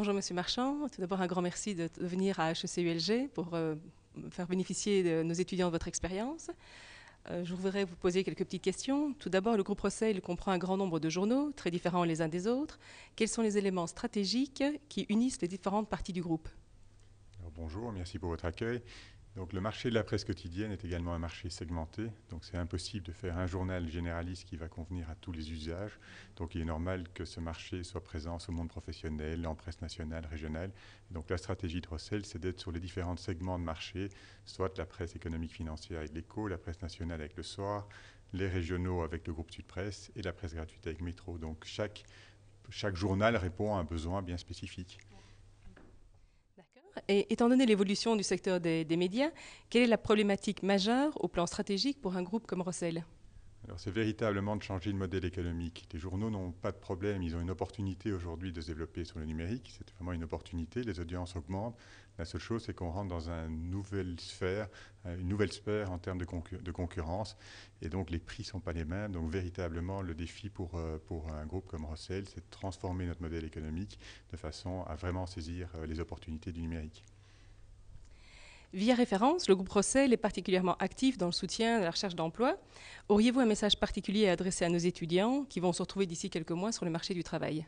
Bonjour Monsieur Marchand, tout d'abord un grand merci de venir à HEC-ULG pour faire bénéficier de nos étudiants de votre expérience. Je voudrais vous poser quelques petites questions. Tout d'abord, le groupe Rossel comprend un grand nombre de journaux, très différents les uns des autres. Quels sont les éléments stratégiques qui unissent les différentes parties du groupe? Alors, bonjour, merci pour votre accueil. Donc, le marché de la presse quotidienne est également un marché segmenté. Donc, c'est impossible de faire un journal généraliste qui va convenir à tous les usages. Donc, il est normal que ce marché soit présent sur le monde professionnel, en presse nationale, régionale. Donc, la stratégie de Rossel, c'est d'être sur les différents segments de marché, soit la presse économique financière avec l'Écho, la presse nationale avec le Soir, les régionaux avec le groupe Sud Presse et la presse gratuite avec Métro. Donc, chaque journal répond à un besoin bien spécifique. Et étant donné l'évolution du secteur des médias, quelle est la problématique majeure au plan stratégique pour un groupe comme Rossel? Alors, c'est véritablement de changer de modèle économique. Les journaux n'ont pas de problème, ils ont une opportunité aujourd'hui de se développer sur le numérique. C'est vraiment une opportunité, les audiences augmentent. La seule chose, c'est qu'on rentre dans une nouvelle sphère en termes de concurrence. Et donc, les prix ne sont pas les mêmes. Donc, véritablement, le défi pour un groupe comme Rossel, c'est de transformer notre modèle économique de façon à vraiment saisir les opportunités du numérique. Via référence, le groupe Rossel est particulièrement actif dans le soutien à la recherche d'emploi. Auriez-vous un message particulier à adresser à nos étudiants qui vont se retrouver d'ici quelques mois sur le marché du travail?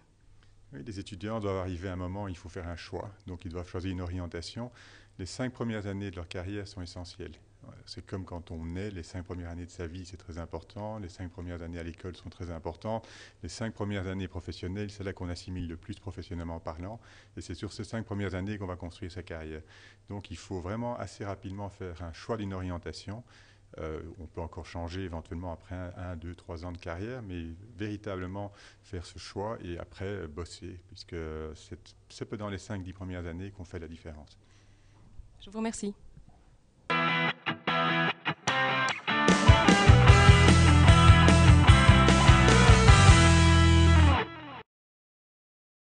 Oui, les étudiants doivent arriver à un moment où il faut faire un choix. Donc, ils doivent choisir une orientation. Les 5 premières années de leur carrière sont essentielles. Voilà, c'est comme quand on naît, les 5 premières années de sa vie, c'est très important. Les 5 premières années à l'école sont très importantes. Les 5 premières années professionnelles, c'est là qu'on assimile le plus professionnellement parlant. Et c'est sur ces 5 premières années qu'on va construire sa carrière. Donc, il faut vraiment assez rapidement faire un choix d'une orientation. On peut encore changer éventuellement après 2, 3 ans de carrière, mais véritablement faire ce choix et après bosser, puisque c'est peu dans les 5, 10 premières années qu'on fait la différence. Je vous remercie.